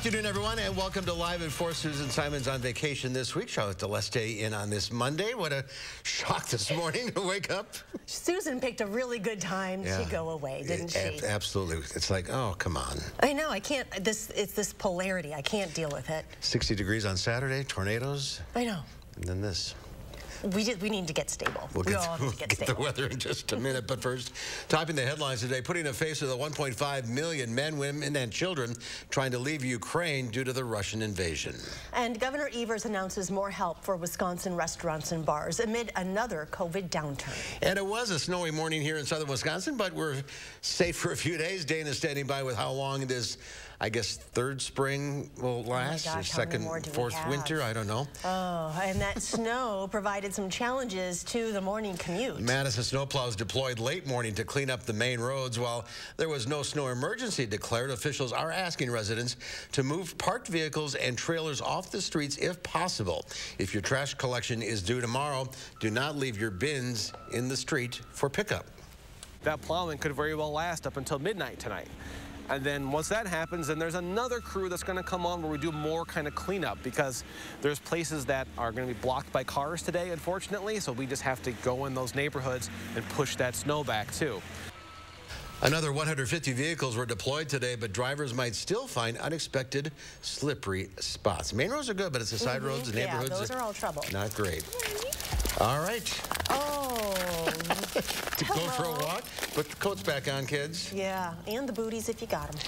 Afternoon, everyone, and welcome to Live at 4. Susan Simon's on vacation this week. Charlotte Deleste in on this Monday. What a shock this morning to wake up. Susan picked a really good time to go away, didn't she? Absolutely. It's like, oh, come on. I know. I can't. It's this polarity. I can't deal with it. 60 degrees on Saturday, tornadoes. I know. And then this. We need to get stable. We'll get the weather in just a minute. But first, topping the headlines today, putting a face to the 1.5 million men, women, and children trying to leave Ukraine due to the Russian invasion. And Governor Evers announces more help for Wisconsin restaurants and bars amid another COVID downturn. And it was a snowy morning here in southern Wisconsin, but we're safe for a few days. Dana's standing by with how long this, I guess, third spring will last. Oh my gosh, second, fourth winter, I don't know. Oh, and that snow provided some challenges to the morning commute. Madison snowplows deployed late morning to clean up the main roads. While there was no snow emergency declared, officials are asking residents to move parked vehicles and trailers off the streets if possible. If your trash collection is due tomorrow, do not leave your bins in the street for pickup. That plowing could very well last up until midnight tonight. And then once that happens, then there's another crew that's going to come on where we do more kind of cleanup, because there's places that are going to be blocked by cars today, unfortunately. So we just have to go in those neighborhoods and push that snow back, too. Another 150 vehicles were deployed today, but drivers might still find unexpected slippery spots. Main roads are good, but it's the side roads and neighborhoods. Yeah, those are all trouble. Not great. All right. Oh. To go for a walk. Put the coats back on, kids. Yeah, and the booties if you got them.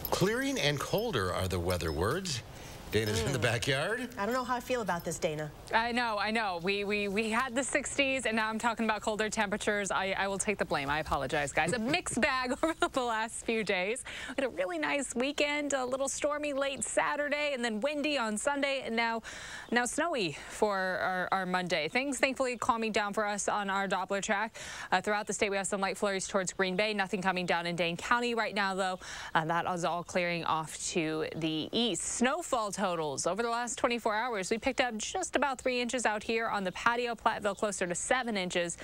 Clearing and colder are the weather words. Dana's in the backyard. I don't know how I feel about this, Dana. I know. We had the 60s, and now I'm talking about colder temperatures. I will take the blame. I apologize, guys. A mixed bag over the last few days. We had a really nice weekend, a little stormy late Saturday, and then windy on Sunday, and now snowy for our Monday. Things thankfully calming down for us on our Doppler track. Throughout the state, we have some light flurries towards Green Bay. Nothing coming down in Dane County right now, though. That is all clearing off to the east. Snowfall totals over the last 24 hours. We picked up just about 3 inches out here on the patio. Platteville closer to 7 inches.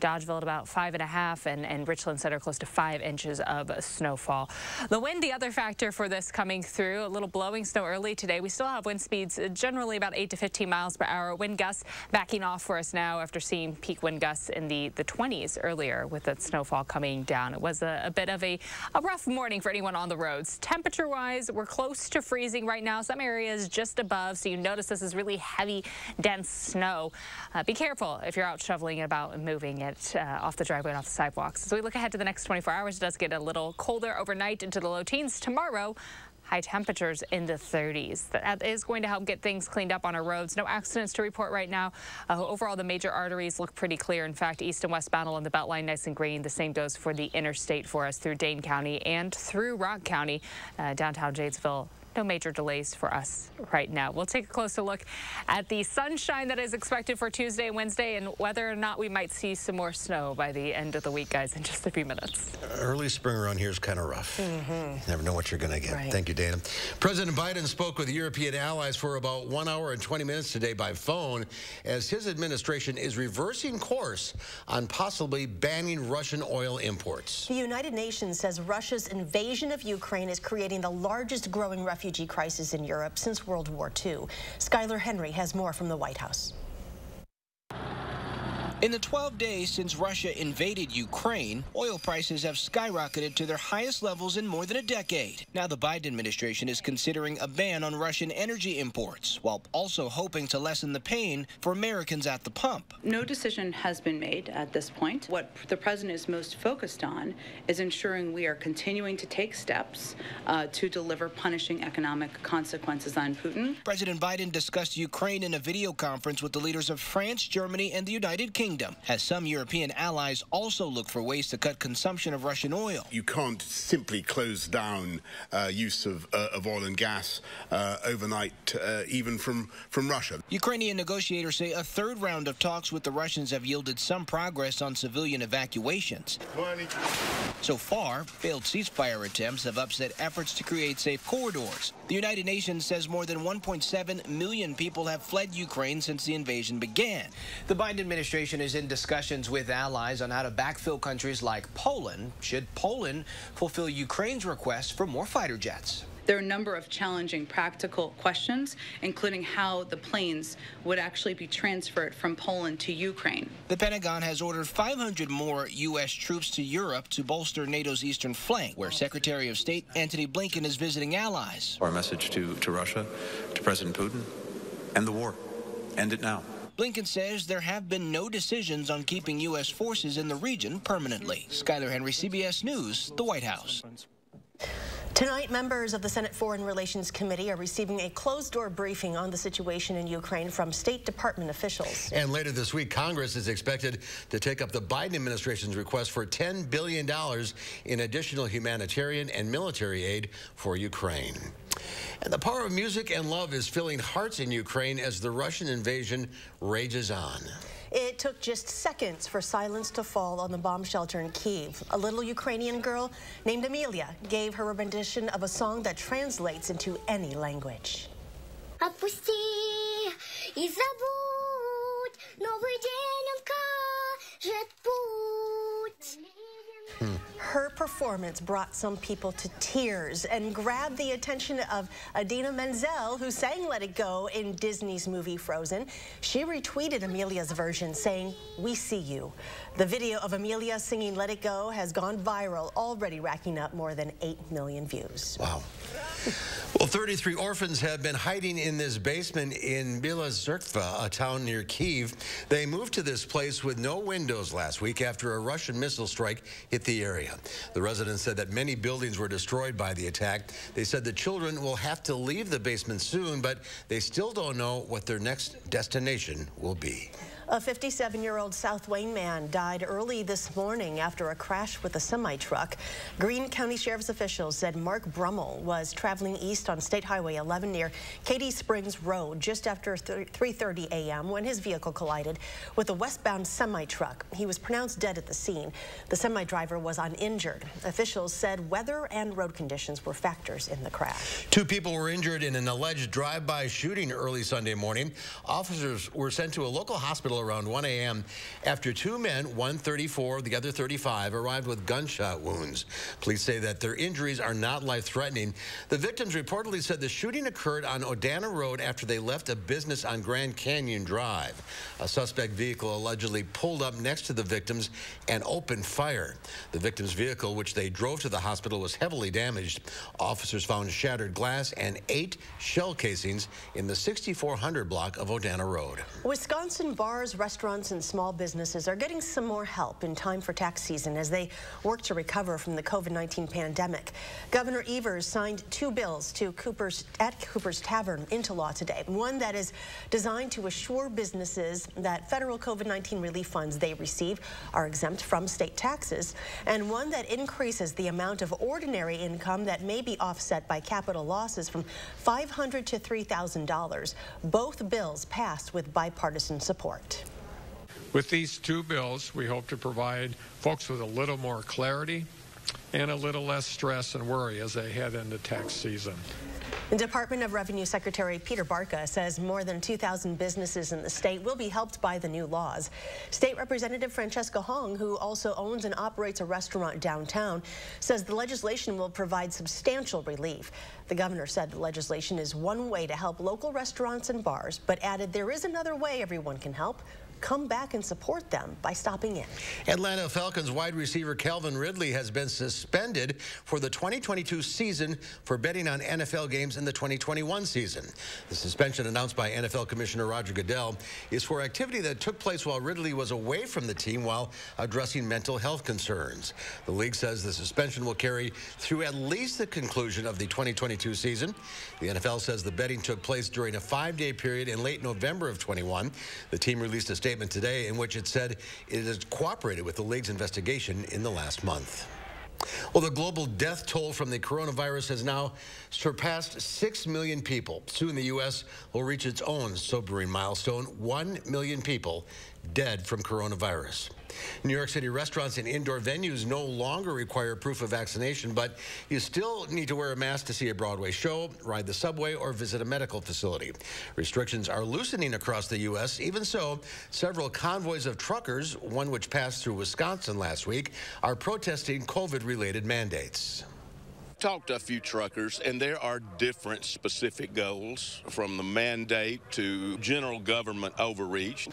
Dodgeville at about 5.5, and Richland Center close to 5 inches of snowfall. The wind, the other factor for this coming through. A little blowing snow early today. We still have wind speeds generally about 8 to 15 miles per hour. Wind gusts backing off for us now after seeing peak wind gusts in the 20s earlier with that snowfall coming down. It was a bit of a rough morning for anyone on the roads. Temperature-wise, we're close to freezing right now. Some areas just above, so you notice this is really heavy, dense snow. Be careful if you're out shoveling it about and moving it off the driveway and off the sidewalks. As we look ahead to the next 24 hours, it does get a little colder overnight into the low teens. Tomorrow, high temperatures in the 30s. That is going to help get things cleaned up on our roads. No accidents to report right now. Overall, the major arteries look pretty clear. In fact, east and westbound along the Beltline, nice and green. The same goes for the interstate for us through Dane County and through Rock County, downtown Jadesville. No major delays for us right now. We'll take a closer look at the sunshine that is expected for Tuesday and Wednesday, and whether or not we might see some more snow by the end of the week, guys, in just a few minutes. Early spring around here is kind of rough. You never know what you're going to get. Right. Thank you, Dana. President Biden spoke with European allies for about 1 hour and 20 minutes today by phone as his administration is reversing course on possibly banning Russian oil imports. The United Nations says Russia's invasion of Ukraine is creating the largest growing refugee crisis in Europe since World War II. Skylar Henry has more from the White House. In the 12 days since Russia invaded Ukraine, oil prices have skyrocketed to their highest levels in more than a decade. Now the Biden administration is considering a ban on Russian energy imports, while also hoping to lessen the pain for Americans at the pump. No decision has been made at this point. What the president is most focused on is ensuring we are continuing to take steps to deliver punishing economic consequences on Putin. President Biden discussed Ukraine in a video conference with the leaders of France, Germany, and the United Kingdom, as some European allies also look for ways to cut consumption of Russian oil. You can't simply close down use of oil and gas overnight, even from Russia. Ukrainian negotiators say a third round of talks with the Russians have yielded some progress on civilian evacuations. So far, failed ceasefire attempts have upset efforts to create safe corridors. The United Nations says more than 1.7 million people have fled Ukraine since the invasion began. The Biden administration is in discussions with allies on how to backfill countries like Poland, should Poland fulfill Ukraine's request for more fighter jets. There are a number of challenging practical questions, including how the planes would actually be transferred from Poland to Ukraine. The Pentagon has ordered 500 more U.S. troops to Europe to bolster NATO's eastern flank, where Secretary of State Antony Blinken is visiting allies. Our message to Russia, to President Putin, end the war. End it now. Blinken says there have been no decisions on keeping U.S. forces in the region permanently. Skyler Henry, CBS News, the White House. Tonight, members of the Senate Foreign Relations Committee are receiving a closed-door briefing on the situation in Ukraine from State Department officials. And later this week, Congress is expected to take up the Biden administration's request for $10 billion in additional humanitarian and military aid for Ukraine. And the power of music and love is filling hearts in Ukraine as the Russian invasion rages on. It took just seconds for silence to fall on the bomb shelter in Kyiv. A little Ukrainian girl named Amelia gave her a rendition of a song that translates into any language. Her performance brought some people to tears and grabbed the attention of Idina Menzel, who sang Let It Go in Disney's movie Frozen. She retweeted Amelia's version, saying, "We see you." The video of Amelia singing Let It Go has gone viral, already racking up more than 8 million views. Wow. Well, 33 orphans have been hiding in this basement in Bielazerkva, a town near Kyiv. They moved to this place with no windows last week after a Russian missile strike hit the area. The residents said that many buildings were destroyed by the attack. They said the children will have to leave the basement soon, but they still don't know what their next destination will be. A 57-year-old South Wayne man died early this morning after a crash with a semi-truck. Greene County Sheriff's officials said Mark Brummel was traveling east on State Highway 11 near Katy Springs Road just after 3:30 a.m. when his vehicle collided with a westbound semi-truck. He was pronounced dead at the scene. The semi-driver was uninjured. Officials said weather and road conditions were factors in the crash. 2 people were injured in an alleged drive-by shooting early Sunday morning. Officers were sent to a local hospital around 1 a.m. after 2 men, one 34, the other 35, arrived with gunshot wounds. Police say that their injuries are not life-threatening. The victims reportedly said the shooting occurred on Odana Road after they left a business on Grand Canyon Drive. A suspect vehicle allegedly pulled up next to the victims and opened fire. The victim's vehicle, which they drove to the hospital, was heavily damaged. Officers found shattered glass and 8 shell casings in the 6400 block of Odana Road. Wisconsin bars, restaurants, and small businesses are getting some more help in time for tax season as they work to recover from the COVID-19 pandemic. Governor Evers signed 2 bills at Cooper's Tavern into law today. One that is designed to assure businesses that federal COVID-19 relief funds they receive are exempt from state taxes, and one that increases the amount of ordinary income that may be offset by capital losses from $500 to $3,000. Both bills passed with bipartisan support. With these 2 bills, we hope to provide folks with a little more clarity and a little less stress and worry as they head into tax season. The Department of Revenue Secretary Peter Barca says more than 2,000 businesses in the state will be helped by the new laws. State Representative Francesca Hong, who also owns and operates a restaurant downtown, says the legislation will provide substantial relief. The governor said the legislation is one way to help local restaurants and bars, but added there is another way everyone can help. Come back and support them by stopping in. Atlanta Falcons wide receiver Calvin Ridley has been suspended for the 2022 season for betting on NFL games in the 2021 season. The suspension, announced by NFL Commissioner Roger Goodell, is for activity that took place while Ridley was away from the team while addressing mental health concerns. The league says the suspension will carry through at least the conclusion of the 2022 season. The NFL says the betting took place during a 5-day period in late November of 21. The team released a statement today in which it said it has cooperated with the league's investigation in the last month. Well, the global death toll from the coronavirus has now surpassed 6 million people. Soon the U.S. will reach its own sobering milestone, 1 million people dead from coronavirus. New York City restaurants and indoor venues no longer require proof of vaccination, but you still need to wear a mask to see a Broadway show, ride the subway, or visit a medical facility. Restrictions are loosening across the U.S. Even so, several convoys of truckers, one which passed through Wisconsin last week, are protesting COVID-related mandates. talked to a few truckers, and there are different specific goals, from the mandate to general government overreach.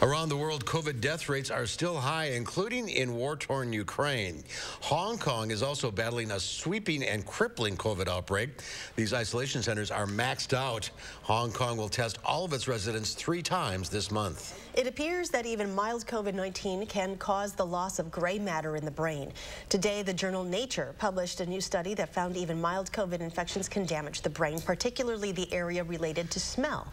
Around the world, COVID death rates are still high, including in war-torn Ukraine. Hong Kong is also battling a sweeping and crippling COVID outbreak. These isolation centers are maxed out. Hong Kong will test all of its residents 3 times this month. It appears that even mild COVID-19 can cause the loss of gray matter in the brain. Today, the journal Nature published a new study that found even mild COVID infections can damage the brain, particularly the area related to smell.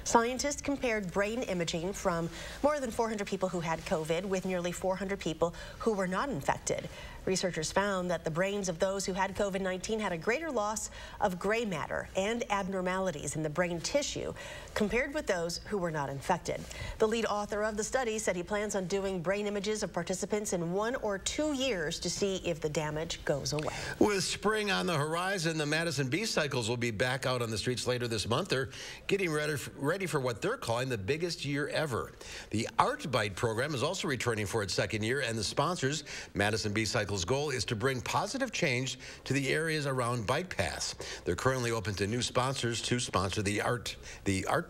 Scientists compared brain imaging from more than 400 people who had COVID with nearly 400 people who were not infected. Researchers found that the brains of those who had COVID-19 had a greater loss of gray matter and abnormalities in the brain tissue compared with those who were not infected. The lead author of the study said he plans on doing brain images of participants in 1 or 2 years to see if the damage goes away. With spring on the horizon, the Madison B-Cycles will be back out on the streets later this month. They're getting ready for what they're calling the biggest year ever. The Art Bite program is also returning for its 2nd year, and the sponsors, Madison B-Cycles' goal is to bring positive change to the areas around bike paths. They're currently open to new sponsors to sponsor the art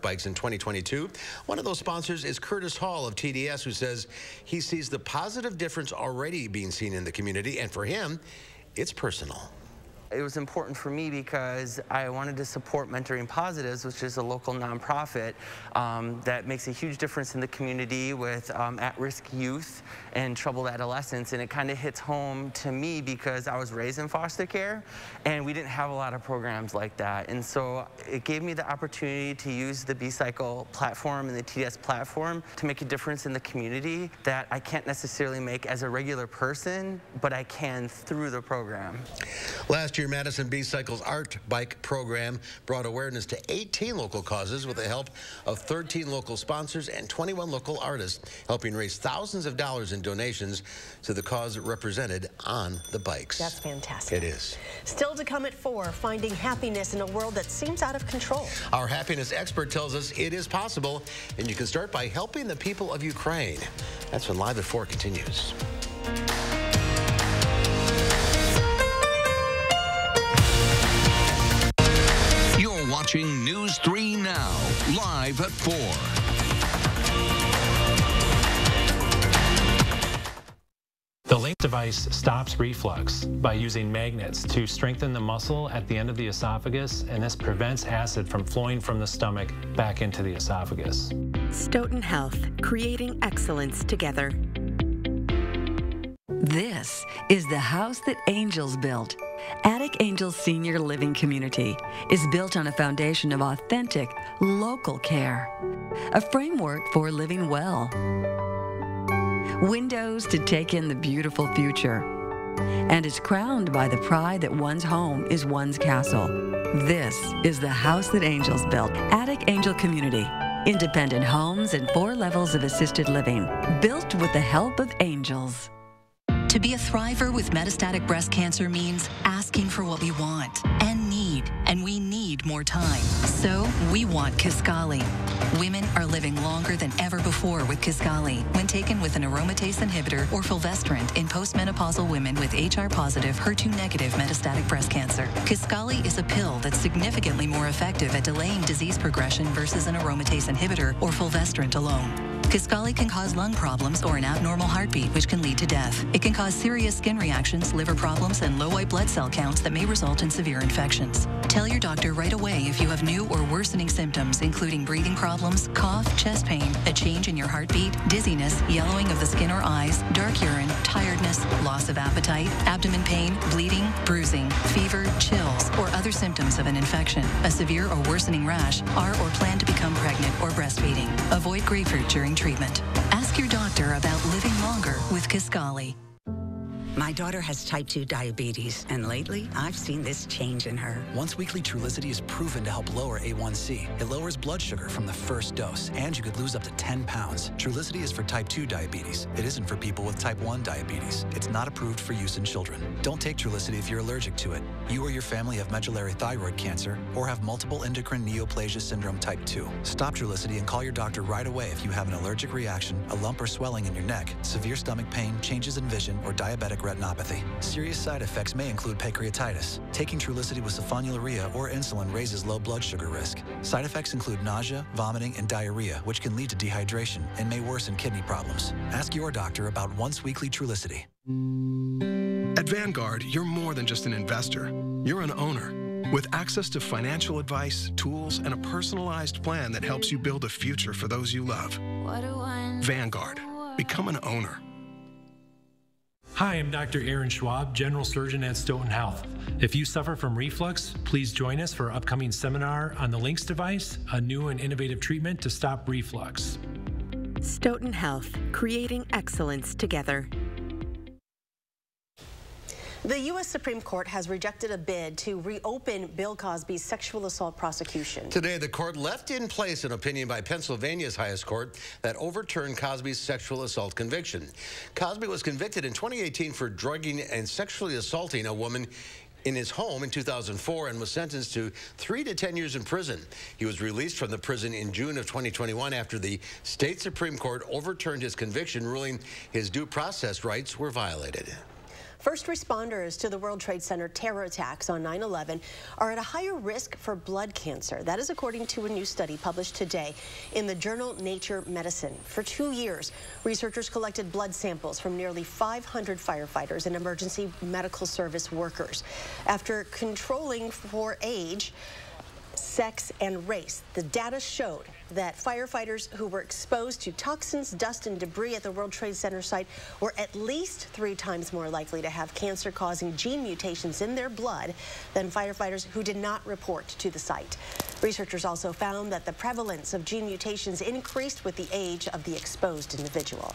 bikes in 2022. One of those sponsors is Curtis Hall of TDS, who says he sees the positive difference already being seen in the community, and for him, it's personal. It was important for me because I wanted to support Mentoring Positives, which is a local nonprofit that makes a huge difference in the community with at-risk youth and troubled adolescents. And it kind of hits home to me because I was raised in foster care and we didn't have a lot of programs like that. And so it gave me the opportunity to use the B-Cycle platform and the TDS platform to make a difference in the community that I can't necessarily make as a regular person, but I can through the program. Last year, Madison B-Cycle's Art Bike program brought awareness to 18 local causes with the help of 13 local sponsors and 21 local artists, helping raise thousands of dollars in donations to the cause represented on the bikes. That's fantastic. It is. Still to come at 4, finding happiness in a world that seems out of control. Our happiness expert tells us it is possible, and you can start by helping the people of Ukraine. That's when Live at 4 continues. You're watching News 3 Now, live at 4. The LINK device stops reflux by using magnets to strengthen the muscle at the end of the esophagus, and this prevents acid from flowing from the stomach back into the esophagus. Stoughton Health, creating excellence together. This is the house that angels built. Attic Angels Senior Living Community is built on a foundation of authentic, local care, a framework for living well, windows to take in the beautiful future, and is crowned by the pride that one's home is one's castle. This is the house that angels built. Attic Angel Community, independent homes and 4 levels of assisted living, built with the help of angels. To be a thriver with metastatic breast cancer means asking for what we want and need, and we need more time. So we want Kisqali. Women are living longer than ever before with Kisqali when taken with an aromatase inhibitor or fulvestrant in postmenopausal women with HR-positive, HER2-negative metastatic breast cancer. Kisqali is a pill that's significantly more effective at delaying disease progression versus an aromatase inhibitor or fulvestrant alone. Kisqali can cause lung problems or an abnormal heartbeat, which can lead to death. It can cause serious skin reactions, liver problems, and low white blood cell counts that may result in severe infections. Tell your doctor right away if you have new or worsening symptoms, including breathing problems, cough, chest pain, a change in your heartbeat, dizziness, yellowing of the skin or eyes, dark urine, tiredness, loss of appetite, abdomen pain, bleeding, bruising, fever, chills, or other symptoms of an infection, a severe or worsening rash, are or plan to become pregnant or breastfeeding. Avoid grapefruit during treatment. Ask your doctor about living longer with Kisqali. My daughter has type 2 diabetes, and lately, I've seen this change in her. Once-weekly Trulicity is proven to help lower A1C. It lowers blood sugar from the first dose, and you could lose up to 10 pounds. Trulicity is for type 2 diabetes. It isn't for people with type 1 diabetes. It's not approved for use in children. Don't take Trulicity if you're allergic to it. You or your family have medullary thyroid cancer or have multiple endocrine neoplasia syndrome type 2. Stop Trulicity and call your doctor right away if you have an allergic reaction, a lump or swelling in your neck, severe stomach pain, changes in vision, or diabetic retinopathy. Serious side effects may include pancreatitis. Taking Trulicity with sulfonylurea or insulin raises low blood sugar risk. Side effects include nausea, vomiting, and diarrhea, which can lead to dehydration and may worsen kidney problems. Ask your doctor about once-weekly Trulicity. At Vanguard, you're more than just an investor. You're an owner. With access to financial advice, tools, and a personalized plan that helps you build a future for those you love. Vanguard. Become an owner. Hi, I'm Dr. Aaron Schwab, General Surgeon at Stoughton Health. If you suffer from reflux, please join us for our upcoming seminar on the Lynx device, a new and innovative treatment to stop reflux. Stoughton Health, creating excellence together. The U.S. Supreme Court has rejected a bid to reopen Bill Cosby's sexual assault prosecution. Today, the court left in place an opinion by Pennsylvania's highest court that overturned Cosby's sexual assault conviction. Cosby was convicted in 2018 for drugging and sexually assaulting a woman in his home in 2004 and was sentenced to 3 to 10 years in prison. He was released from the prison in June of 2021 after the state Supreme Court overturned his conviction, ruling his due process rights were violated. First responders to the World Trade Center terror attacks on 9/11 are at a higher risk for blood cancer. That is according to a new study published today in the journal Nature Medicine. For 2 years, researchers collected blood samples from nearly 500 firefighters and emergency medical service workers. After controlling for age, sex, and race, the data showed that firefighters who were exposed to toxins, dust, and debris at the World Trade Center site were at least 3 times more likely to have cancer-causing gene mutations in their blood than firefighters who did not report to the site. Researchers also found that the prevalence of gene mutations increased with the age of the exposed individual.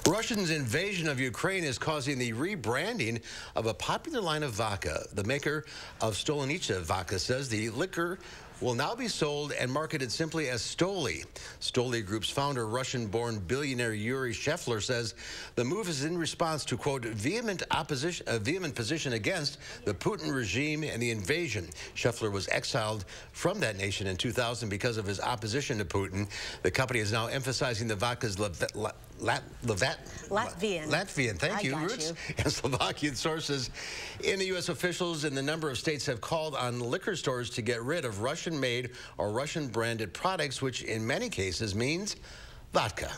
Russia's invasion of Ukraine is causing the rebranding of a popular line of vodka. The maker of Stolenice vodka says the liquor will now be sold and marketed simply as Stoli. Stoli Group's founder, Russian-born billionaire Yuri Shefler, says the move is in response to, quote, vehement position against the Putin regime and the invasion. Shefler was exiled from that nation in 2000 because of his opposition to Putin. The company is now emphasizing the vodka's Latvian, thank you, roots, and Slovakian sources. In the U.S., officials in the number of states have called on liquor stores to get rid of Russian-made or Russian-branded products, which in many cases means vodka.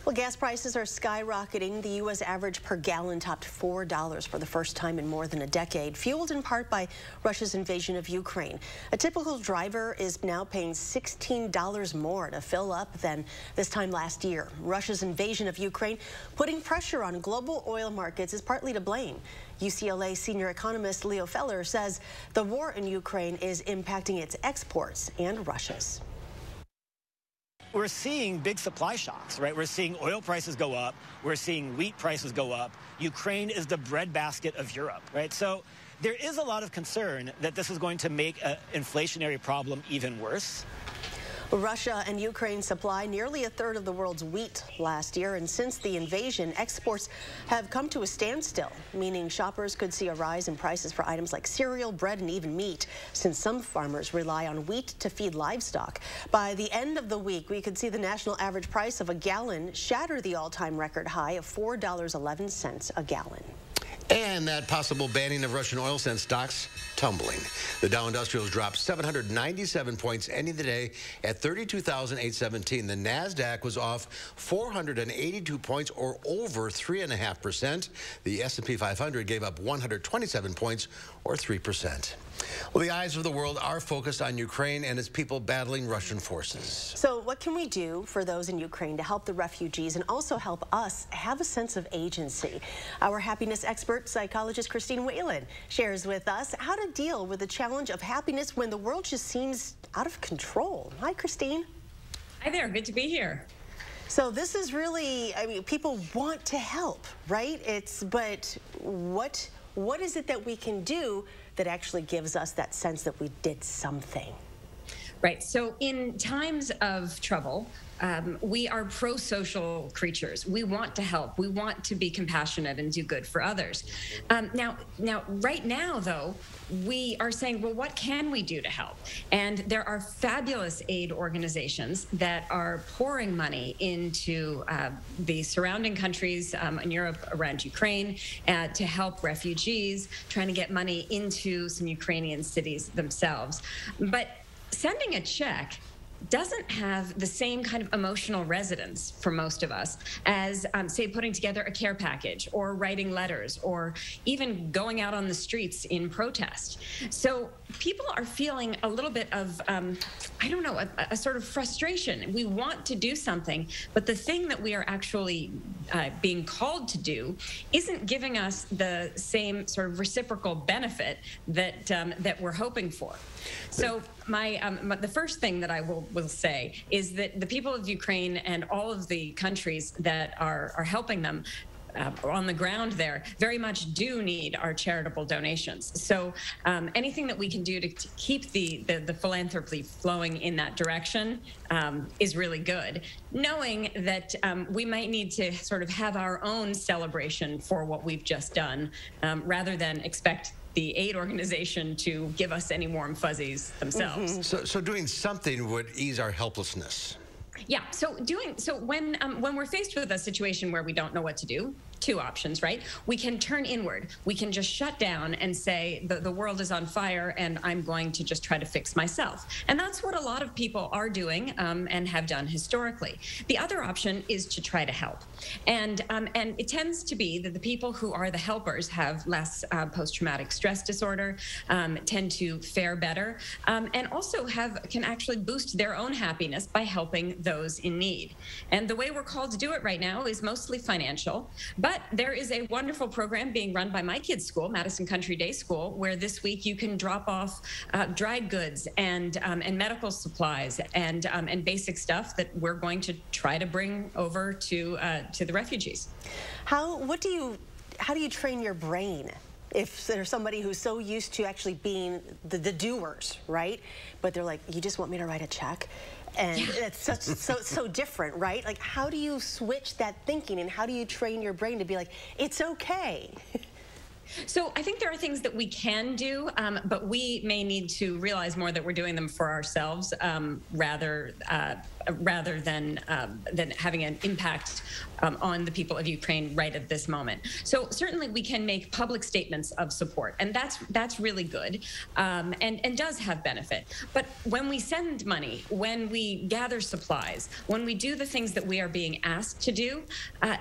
Well, gas prices are skyrocketing. The U.S. average per gallon topped $4 for the first time in more than a decade, fueled in part by Russia's invasion of Ukraine. A typical driver is now paying $16 more to fill up than this time last year. Russia's invasion of Ukraine putting pressure on global oil markets is partly to blame. UCLA senior economist Leo Feller says the war in Ukraine is impacting its exports and Russia's. We're seeing big supply shocks, right? We're seeing oil prices go up. We're seeing wheat prices go up. Ukraine is the breadbasket of Europe, right? So there is a lot of concern that this is going to make an inflationary problem even worse. Russia and Ukraine supply nearly a third of the world's wheat last year, and since the invasion, exports have come to a standstill, meaning shoppers could see a rise in prices for items like cereal, bread, and even meat, since some farmers rely on wheat to feed livestock. By the end of the week, we could see the national average price of a gallon shatter the all-time record high of $4.11 a gallon. And that possible banning of Russian oil sent stocks tumbling. The Dow Industrials dropped 797 points, ending the day at 32,817. The NASDAQ was off 482 points, or over 3.5%. The S&P 500 gave up 127 points, or 3%. Well, the eyes of the world are focused on Ukraine and its people battling Russian forces. So what can we do for those in Ukraine to help the refugees and also help us have a sense of agency? Our happiness expert, psychologist Christine Whalen, shares with us how to deal with the challenge of happiness when the world just seems out of control. Hi, Christine. Hi there. Good to be here. So this is really, I mean, people want to help, right? But what is it that we can do that actually gives us that sense that we did something? Right. So in times of trouble, we are pro-social creatures. We want to help. We want to be compassionate and do good for others. Now, right now, though, we are saying, well, what can we do to help? And there are fabulous aid organizations that are pouring money into the surrounding countries in Europe around Ukraine to help refugees, trying to get money into some Ukrainian cities themselves. But sending a check doesn't have the same kind of emotional resonance for most of us as, say, putting together a care package or writing letters or even going out on the streets in protest. So people are feeling a little bit of, I don't know, a sort of frustration. We want to do something, but the thing that we are actually being called to do isn't giving us the same sort of reciprocal benefit that that we're hoping for. So the first thing that I will say is that the people of Ukraine and all of the countries that are helping them on the ground there very much do need our charitable donations. So anything that we can do to keep the philanthropy flowing in that direction is really good, knowing that we might need to sort of have our own celebration for what we've just done rather than expect the aid organization to give us any warm fuzzies themselves. So doing something would ease our helplessness. Yeah, so when we're faced with a situation where we don't know what to do, two options, right? We can turn inward. We can just shut down and say the world is on fire and I'm going to just try to fix myself. And that's what a lot of people are doing and have done historically. The other option is to try to help. And it tends to be that the people who are the helpers have less post-traumatic stress disorder, tend to fare better, and also can actually boost their own happiness by helping those in need. And the way we're called to do it right now is mostly financial, but there is a wonderful program being run by my kids' school, Madison Country Day School, where this week you can drop off dried goods and medical supplies and basic stuff that we're going to try to bring over to the refugees. How do you train your brain? If there's somebody who's so used to actually being the doers, right? But they're like, you just want me to write a check? And it's so different, right? Like, how do you switch that thinking and how do you train your brain to be like, it's okay? So I think there are things that we can do, but we may need to realize more that we're doing them for ourselves rather than having an impact on the people of Ukraine right at this moment. So certainly we can make public statements of support, and that's really good and does have benefit. But when we send money, when we gather supplies, when we do the things that we are being asked to do,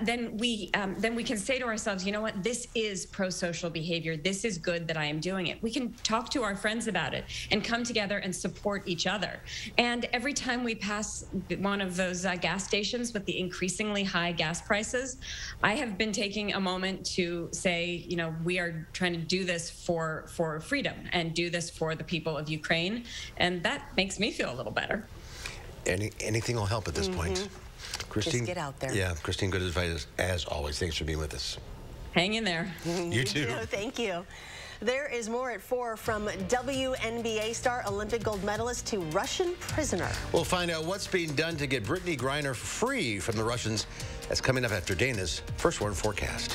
then we can say to ourselves, you know what, this is pro-social behavior. This is good that I am doing it. We can talk to our friends about it and come together and support each other. And every time we pass one of those gas stations with the increasingly high gas prices, I have been taking a moment to say, you know, we are trying to do this for freedom and do this for the people of Ukraine. And that makes me feel a little better. Anything will help at this point. Christine, just get out there. Yeah, Christine, good advice as always. Thanks for being with us. Hang in there. You too. Thank you. There is more at 4 from WNBA star, Olympic gold medalist to Russian prisoner. We'll find out what's being done to get Brittany Griner free from the Russians. That's coming up after Dana's First Warn Forecast.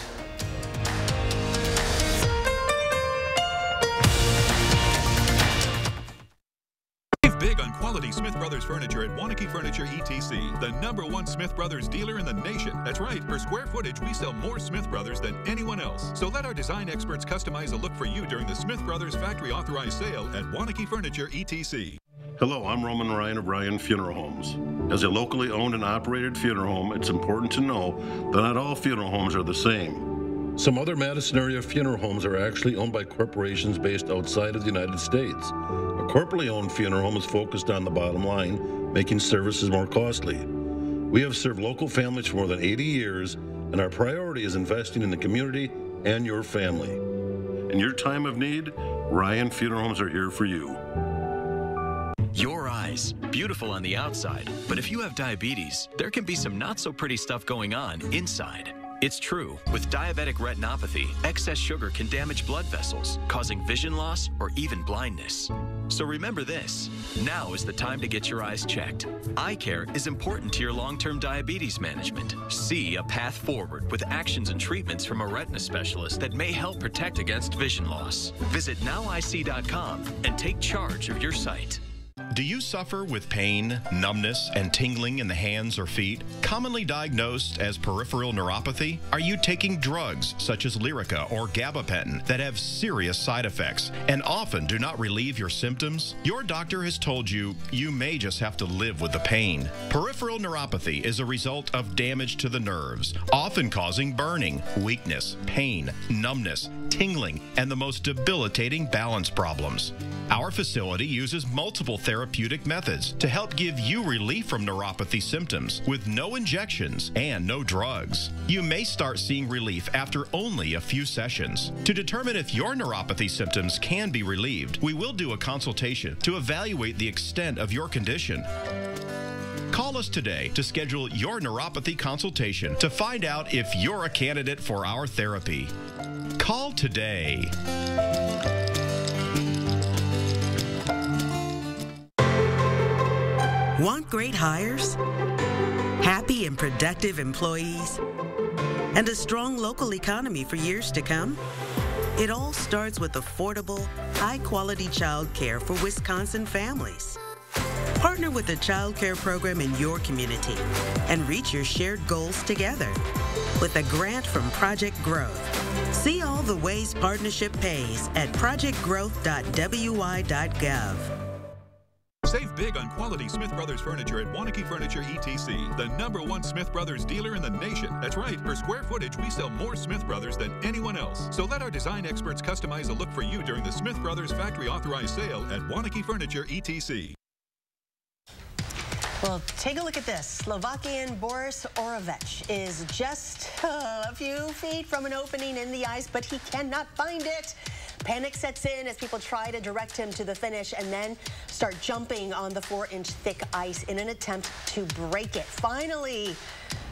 Big on quality Smith Brothers furniture at Wanakee Furniture ETC, the #1 Smith Brothers dealer in the nation. That's right, per square footage, we sell more Smith Brothers than anyone else. So let our design experts customize a look for you during the Smith Brothers factory authorized sale at Wanakee Furniture ETC. Hello, I'm Roman Ryan of Ryan Funeral Homes. As a locally owned and operated funeral home, it's important to know that not all funeral homes are the same. Some other Madison area funeral homes are actually owned by corporations based outside of the United States. A corporately owned funeral home is focused on the bottom line, making services more costly. We have served local families for more than 80 years, and our priority is investing in the community and your family. In your time of need, Ryan Funeral Homes are here for you. Your eyes, beautiful on the outside, but if you have diabetes, there can be some not so pretty stuff going on inside. It's true. With diabetic retinopathy, excess sugar can damage blood vessels, causing vision loss or even blindness. So remember this, now is the time to get your eyes checked. Eye care is important to your long-term diabetes management. See a path forward with actions and treatments from a retina specialist that may help protect against vision loss. Visit nowic.com and take charge of your sight. Do you suffer with pain, numbness, and tingling in the hands or feet, commonly diagnosed as peripheral neuropathy? Are you taking drugs such as Lyrica or gabapentin that have serious side effects and often do not relieve your symptoms? Your doctor has told you you may just have to live with the pain. Peripheral neuropathy is a result of damage to the nerves, often causing burning, weakness, pain, numbness, tingling, and the most debilitating balance problems. Our facility uses multiple therapeutic methods to help give you relief from neuropathy symptoms with no injections and no drugs. You may start seeing relief after only a few sessions. To determine if your neuropathy symptoms can be relieved, we will do a consultation to evaluate the extent of your condition. Call us today to schedule your neuropathy consultation to find out if you're a candidate for our therapy. Call today. Want great hires? Happy and productive employees? And a strong local economy for years to come? It all starts with affordable, high-quality child care for Wisconsin families. Partner with a child care program in your community and reach your shared goals together with a grant from Project Growth. See all the ways partnership pays at projectgrowth.wi.gov. Save big on quality Smith Brothers furniture at Wanakee Furniture ETC, the #1 Smith Brothers dealer in the nation. That's right, per square footage, we sell more Smith Brothers than anyone else. So let our design experts customize a look for you during the Smith Brothers factory authorized sale at Wanakee Furniture ETC. Well, take a look at this. Slovakian Boris Oravec is just a few feet from an opening in the ice, but he cannot find it. Panic sets in as people try to direct him to the finish and then start jumping on the 4-inch thick ice in an attempt to break it. Finally,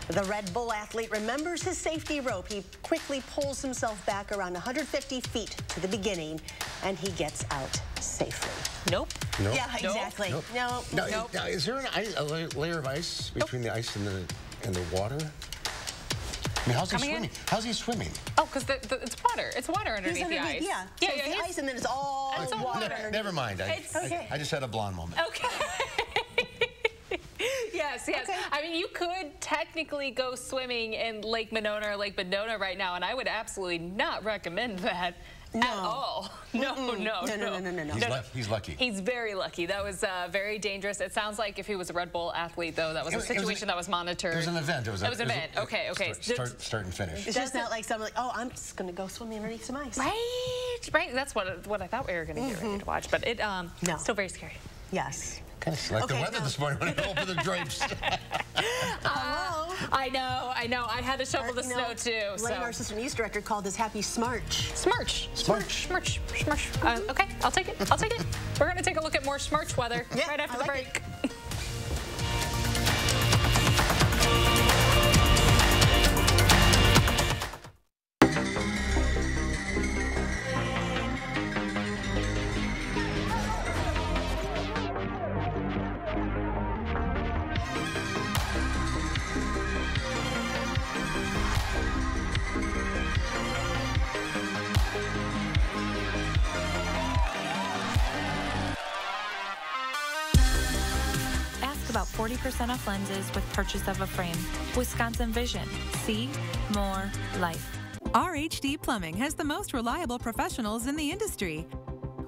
the Red Bull athlete remembers his safety rope. He quickly pulls himself back around 150 feet to the beginning, and he gets out safely. Nope. Nope. Yeah, exactly. Nope. No. Now, is there a layer of ice between the ice and the water? I mean, how's he swimming? How's he swimming? Oh, because it's water. It's water underneath the ice. Yeah. So it's the ice, and then it's all water. Never mind. I just had a blonde moment. Okay. Yes. Okay. I mean, you could technically go swimming in Lake Monona or Lake Monona right now, and I would absolutely not recommend that. At all. No. He's lucky. He's very lucky. That was very dangerous. It sounds like if he was a Red Bull athlete, though, that was a situation that was monitored. It was an event. It was an event. Okay. Start and finish. It's just not like someone like, oh, I'm just going to go swimming underneath some ice. Right. That's what I thought we were going to get ready to watch, but it still very scary. Yes. Kind of like the weather this morning when I opened the drapes. I know. I had to shovel the snow too. Lane, our assistant news director, called this happy smarch. Smarch. Okay, I'll take it. We're going to take a look at more smarch weather right after the break. About 40% off lenses with purchase of a frame. Wisconsin Vision. See more life. RHD Plumbing has the most reliable professionals in the industry.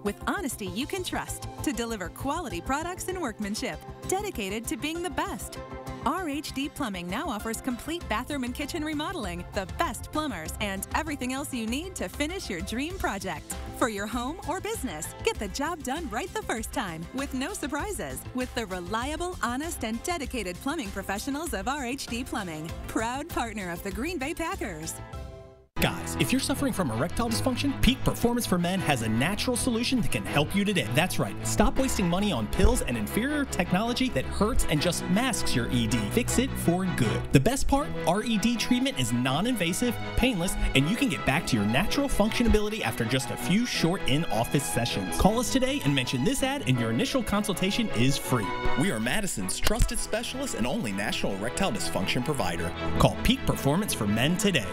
With honesty you can trust to deliver quality products and workmanship, dedicated to being the best. RHD Plumbing now offers complete bathroom and kitchen remodeling, the best plumbers, and everything else you need to finish your dream project. For your home or business, get the job done right the first time with no surprises with the reliable, honest, and dedicated plumbing professionals of RHD Plumbing, proud partner of the Green Bay Packers. Guys, if you're suffering from erectile dysfunction, Peak Performance for Men has a natural solution that can help you today. That's right. Stop wasting money on pills and inferior technology that hurts and just masks your ED. Fix it for good. The best part, our ED treatment is non-invasive, painless, and you can get back to your natural functionability after just a few short in-office sessions. Call us today and mention this ad, and your initial consultation is free. We are Madison's trusted specialist and only national erectile dysfunction provider. Call Peak Performance for Men today.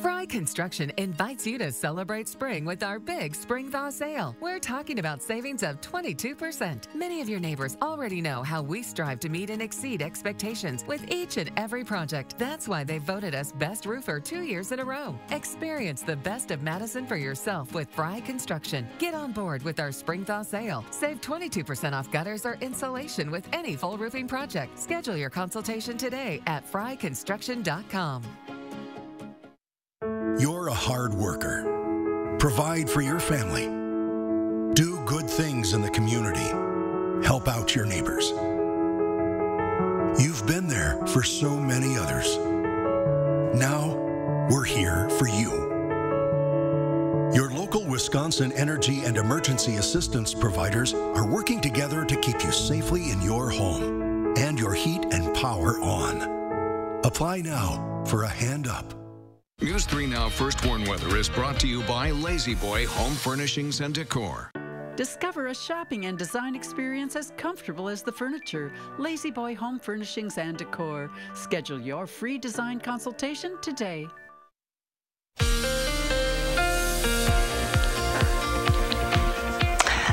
Fry Construction invites you to celebrate spring with our big Spring Thaw sale. We're talking about savings of 22%. Many of your neighbors already know how we strive to meet and exceed expectations with each and every project. That's why they voted us Best Roofer 2 years in a row. Experience the best of Madison for yourself with Fry Construction. Get on board with our Spring Thaw sale. Save 22% off gutters or insulation with any full roofing project. Schedule your consultation today at fryconstruction.com. You're a hard worker. Provide for your family. Do good things in the community. Help out your neighbors. You've been there for so many others. Now, we're here for you. Your local Wisconsin energy and emergency assistance providers are working together to keep you safely in your home and your heat and power on. Apply now for a hand up. News 3 Now First Warn Weather is brought to you by Lazy Boy Home Furnishings and Decor. Discover a shopping and design experience as comfortable as the furniture. Lazy Boy Home Furnishings and Decor. Schedule your free design consultation today.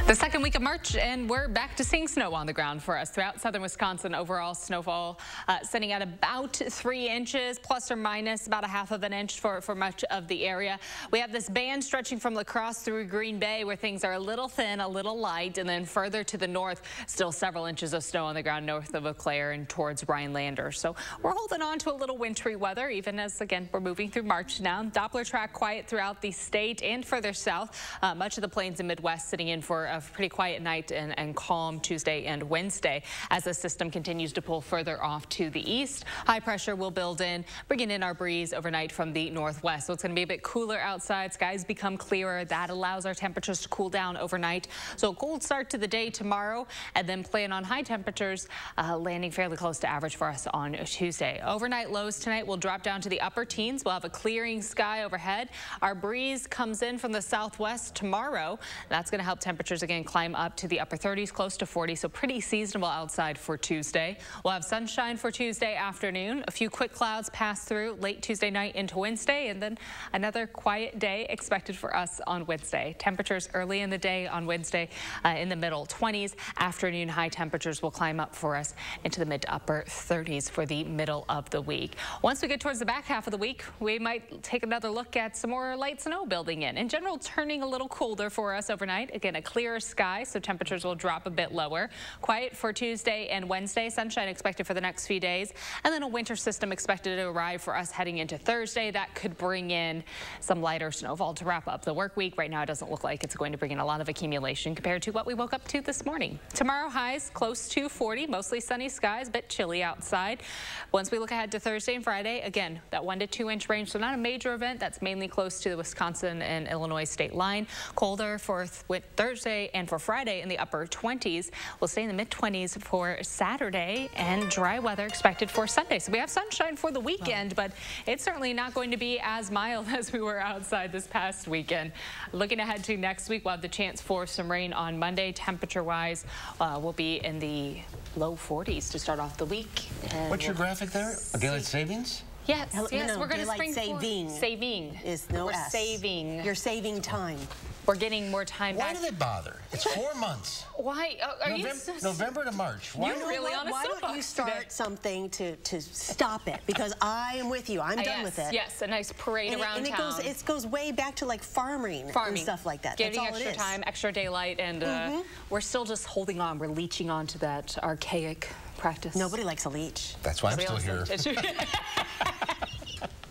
The second week of March, and we're back to seeing snow on the ground for us throughout southern Wisconsin. Overall snowfall sitting at about 3 inches, plus or minus about 1/2 of an inch for much of the area. We have this band stretching from La Crosse through Green Bay, where things are a little thin, a little light, and then further to the north, still several inches of snow on the ground north of Eau Claire and towards Rhinelander. So we're holding on to a little wintry weather, even as, again, we're moving through March now. Doppler track quiet throughout the state and further south. Much of the plains and Midwest sitting in for a pretty quiet night and calm Tuesday and Wednesday as the system continues to pull further off to the east. High pressure will build in, bringing in our breeze overnight from the northwest. So it's going to be a bit cooler outside. Skies become clearer. That allows our temperatures to cool down overnight. So a cold start to the day tomorrow, and then plan on high temperatures landing fairly close to average for us on Tuesday. Overnight lows tonight will drop down to the upper teens. We'll have a clearing sky overhead. Our breeze comes in from the southwest tomorrow. That's going to help temperatures again climb up to the upper 30s, close to 40, so pretty seasonable outside for Tuesday. We'll have sunshine for Tuesday afternoon. A few quick clouds pass through late Tuesday night into Wednesday, and then another quiet day expected for us on Wednesday. Temperatures early in the day on Wednesday in the middle 20s. Afternoon high temperatures will climb up for us into the mid to upper 30s for the middle of the week. Once we get towards the back half of the week, we might take another look at some more light snow building in. In general, turning a little colder for us overnight. Again, a clearer sky, so temperatures will drop a bit lower. Quiet for Tuesday and Wednesday. Sunshine expected for the next few days. And then a winter system expected to arrive for us heading into Thursday. That could bring in some lighter snowfall to wrap up the work week. Right now, it doesn't look like it's going to bring in a lot of accumulation compared to what we woke up to this morning. Tomorrow, highs close to 40, mostly sunny skies, a bit chilly outside. Once we look ahead to Thursday and Friday, again, that 1 to 2 inch range, so not a major event. That's mainly close to the Wisconsin and Illinois state line. Colder for Thursday and for Friday in the upper 20s. We'll stay in the mid-20s for Saturday, and dry weather expected for Sunday. So we have sunshine for the weekend, but it's certainly not going to be as mild as we were outside this past weekend. Looking ahead to next week, we'll have the chance for some rain on Monday. Temperature-wise, we'll be in the low 40s to start off the week. And what's your graphic there? Daylight savings? Yes, yes, no, we're going to spring saving. Saving. Is no We're S. saving. You're saving time. We're getting more time back. Why do they bother? It's 4 months. Why? Are November to March. Why You're really on a Why don't you start something to stop it? Because I am with you. I'm done with it. Yes, a nice parade around town. It goes way back to like farming and stuff like that. Getting That's all extra time, extra daylight, and we're still just holding on. We're leeching on to that archaic practice. Nobody likes a leech. That's why I'm still here.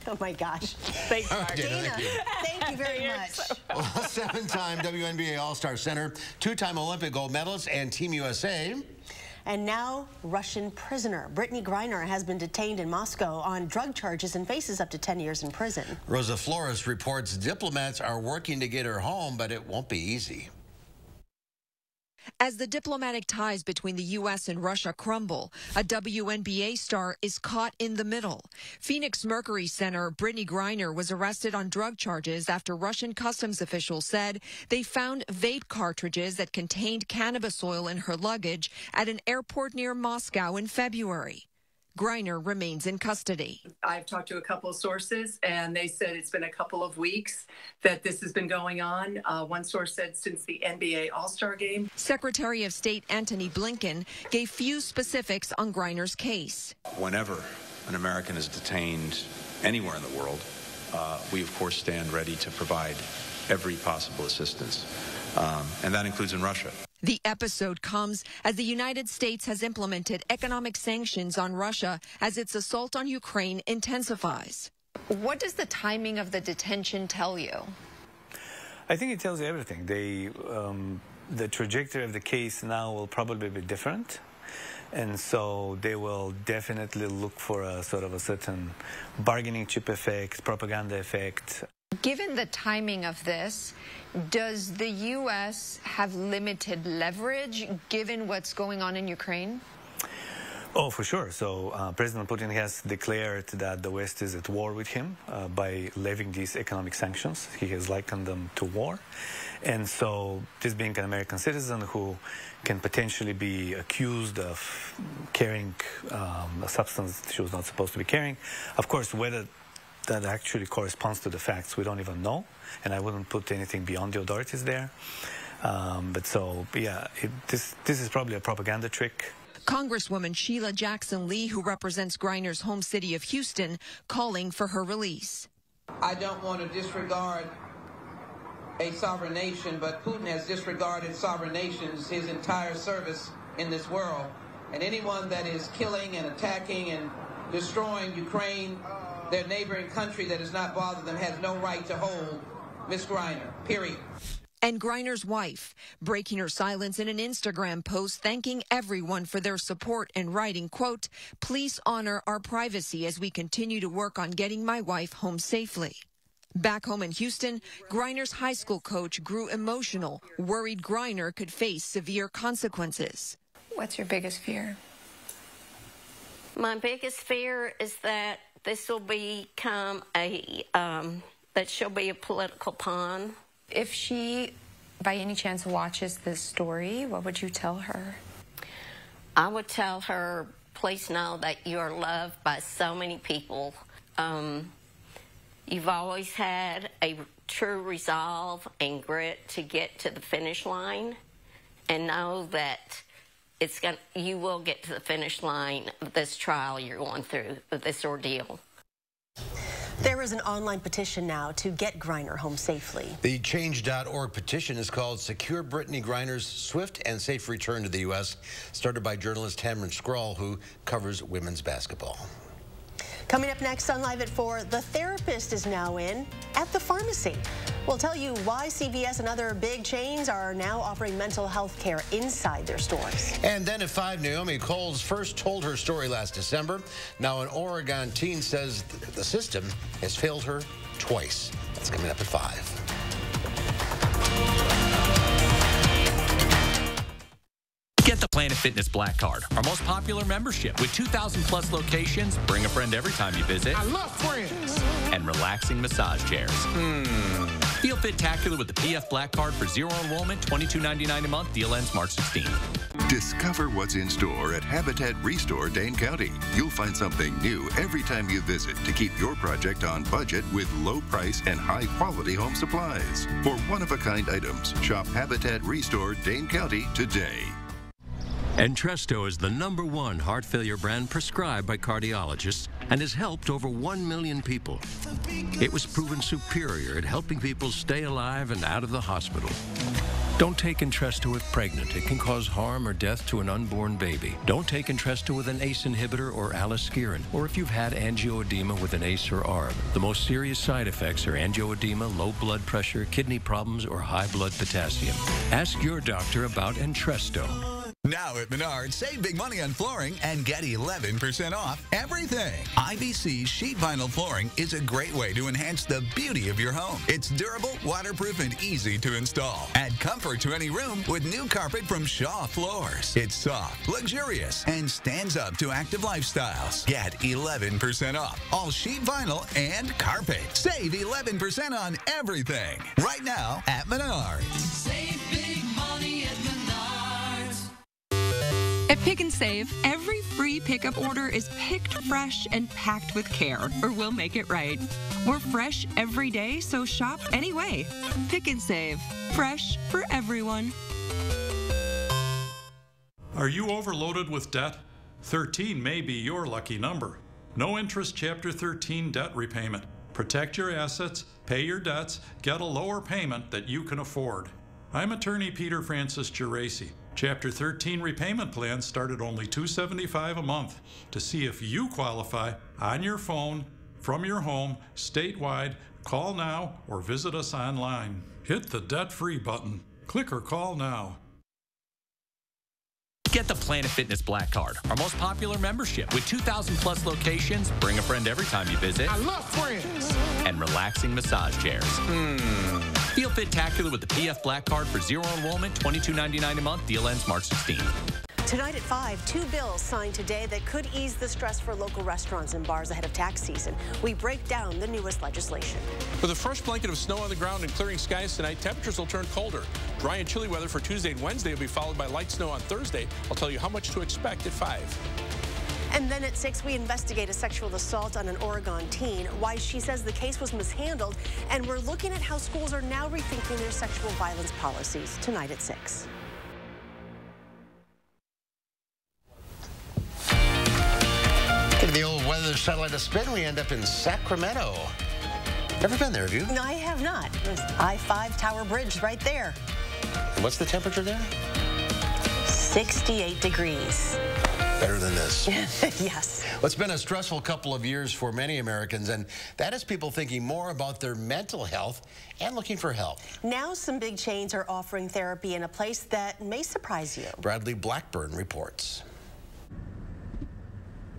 Oh my gosh. Thanks, Dana, thank you very much. Well, 7-time WNBA All-Star center, 2-time Olympic gold medalist, and Team USA. And now, Russian prisoner. Brittany Griner has been detained in Moscow on drug charges and faces up to 10 years in prison. Rosa Flores reports diplomats are working to get her home, but it won't be easy. As the diplomatic ties between the U.S. and Russia crumble, a WNBA star is caught in the middle. Phoenix Mercury center Brittany Griner was arrested on drug charges after Russian customs officials said they found vape cartridges that contained cannabis oil in her luggage at an airport near Moscow in February. Griner remains in custody. I've talked to a couple of sources, and they said it's been a couple of weeks that this has been going on. One source said since the NBA All-Star game. Secretary of State Antony Blinken gave few specifics on Griner's case. Whenever an American is detained anywhere in the world, we, of course, stand ready to provide every possible assistance, and that includes in Russia. The episode comes as the United States has implemented economic sanctions on Russia as its assault on Ukraine intensifies. What does the timing of the detention tell you? I think it tells you everything. The trajectory of the case now will probably be different. And so they will definitely look for a sort of a certain bargaining chip effect, propaganda effect. Given the timing of this, does the U.S. have limited leverage given what's going on in Ukraine? Oh, for sure. So President Putin has declared that the West is at war with him by levying these economic sanctions. He has likened them to war. And so this being an American citizen who can potentially be accused of carrying a substance she was not supposed to be carrying, of course, whether that actually corresponds to the facts, we don't even know, and I wouldn't put anything beyond the authorities there. But so, yeah, this is probably a propaganda trick. Congresswoman Sheila Jackson Lee, who represents Griner's home city of Houston, calling for her release. I don't want to disregard a sovereign nation, but Putin has disregarded sovereign nations his entire service in this world. And anyone that is killing and attacking and destroying Ukraine, their neighboring country that does not bother them, has no right to hold Miss Griner, period. And Griner's wife, breaking her silence in an Instagram post thanking everyone for their support and writing, quote, "Please honor our privacy as we continue to work on getting my wife home safely." Back home in Houston, Griner's high school coach grew emotional, worried Griner could face severe consequences. What's your biggest fear? My biggest fear is that this will become that she'll be a political pawn. If she, by any chance, watches this story, what would you tell her? I would tell her, please know that you are loved by so many people. You've always had a true resolve and grit to get to the finish line, and know that you will get to the finish line of this trial you're going through, of this ordeal. There is an online petition now to get Griner home safely. The Change.org petition is called Secure Brittany Griner's Swift and Safe Return to the U.S., started by journalist Cameron Scroll, who covers women's basketball. Coming up next on Live at 4, the therapist is now in at the pharmacy. We'll tell you why CVS and other big chains are now offering mental health care inside their stores. And then at 5, Naomi Coles first told her story last December. Now an Oregon teen says the system has failed her twice. That's coming up at 5. Get the Planet Fitness Black Card, our most popular membership. With 2,000 plus locations, bring a friend every time you visit. I love friends. And relaxing massage chairs. Feel fit-tacular with the PF Black Card for zero enrollment, $22.99 a month. Deal ends March 16th. Discover what's in store at Habitat Restore Dane County. You'll find something new every time you visit to keep your project on budget with low price and high quality home supplies. For one-of-a-kind items, shop Habitat Restore Dane County today. Entresto is the #1 heart failure brand prescribed by cardiologists and has helped over 1 million people. It was proven superior at helping people stay alive and out of the hospital. Don't take Entresto if pregnant. It can cause harm or death to an unborn baby. Don't take Entresto with an ACE inhibitor or aliskiren, or if you've had angioedema with an ACE or ARB. The most serious side effects are angioedema, low blood pressure, kidney problems, or high blood potassium. Ask your doctor about Entresto. Now at Menards, save big money on flooring and get 11% off everything. IBC sheet vinyl flooring is a great way to enhance the beauty of your home. It's durable, waterproof, and easy to install. Add comfort to any room with new carpet from Shaw Floors. It's soft, luxurious, and stands up to active lifestyles. Get 11% off all sheet vinyl and carpet. Save 11% on everything right now at Menards. Save big money at Menards. At Pick and Save, every free pickup order is picked fresh and packed with care, or we'll make it right. We're fresh every day, so shop anyway. Pick and Save. Fresh for everyone. Are you overloaded with debt? 13 may be your lucky number. No interest Chapter 13 debt repayment. Protect your assets, pay your debts, get a lower payment that you can afford. I'm attorney Peter Francis Geraci. Chapter 13 repayment plans start at only $275 a month. To see if you qualify, on your phone, from your home, statewide, call now or visit us online. Hit the debt-free button. Click or call now. Get the Planet Fitness Black Card, our most popular membership. With 2,000 plus locations, bring a friend every time you visit. I love friends. And relaxing massage chairs. Feel fit-tacular with the PF Black Card for zero enrollment, $22.99 a month. Deal ends March 16th. Tonight at 5, 2 bills signed today that could ease the stress for local restaurants and bars ahead of tax season. We break down the newest legislation. With a fresh blanket of snow on the ground and clearing skies tonight, temperatures will turn colder. Dry and chilly weather for Tuesday and Wednesday will be followed by light snow on Thursday. I'll tell you how much to expect at 5. And then at 6, we investigate a sexual assault on an Oregon teen, why she says the case was mishandled, and we're looking at how schools are now rethinking their sexual violence policies. Tonight at 6. Give the old weather satellite a spin, we end up in Sacramento. Never been there, have you? No, I have not. There's I-5 Tower Bridge right there. And what's the temperature there? 68 degrees. Better than this. Yes. Well, it's been a stressful couple of years for many Americans, and that is people thinking more about their mental health and looking for help. Now some big chains are offering therapy in a place that may surprise you. Bradley Blackburn reports.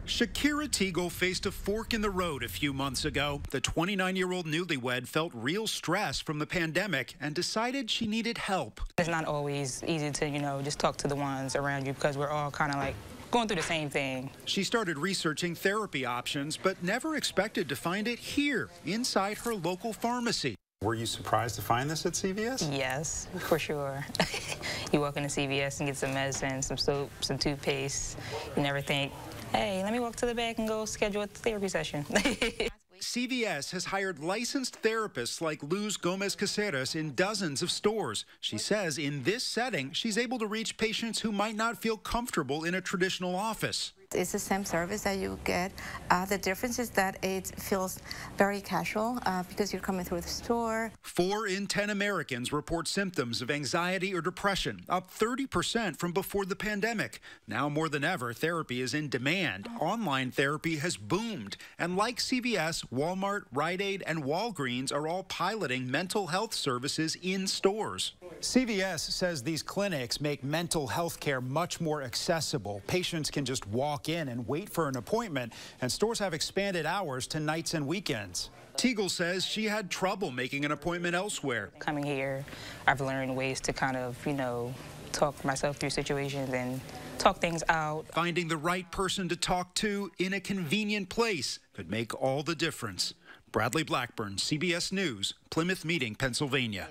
Shakira Teagle faced a fork in the road a few months ago. The 29-year-old newlywed felt real stress from the pandemic and decided she needed help. It's not always easy to, just talk to the ones around you because we're all kind of like going through the same thing. She started researching therapy options, but never expected to find it here, inside her local pharmacy. Were you surprised to find this at CVS? Yes, for sure. You walk into CVS and get some medicine, some soap, some toothpaste. You never think, hey, let me walk to the back and go schedule a therapy session. CVS has hired licensed therapists like Luz Gomez-Caceres in dozens of stores. She says in this setting, she's able to reach patients who might not feel comfortable in a traditional office. It's the same service that you get. The difference is that it feels very casual because you're coming through the store. 4 in 10 Americans report symptoms of anxiety or depression, up 30% from before the pandemic. Now more than ever, therapy is in demand. Online therapy has boomed. And like CVS, Walmart, Rite Aid, and Walgreens are all piloting mental health services in stores. CVS says these clinics make mental health care much more accessible. Patients can just walk in and wait for an appointment, and stores have expanded hours to nights and weekends. Teagle says she had trouble making an appointment elsewhere. Coming here, I've learned ways to kind of, talk myself through situations and talk things out. Finding the right person to talk to in a convenient place could make all the difference. Bradley Blackburn, CBS News, Plymouth Meeting, Pennsylvania.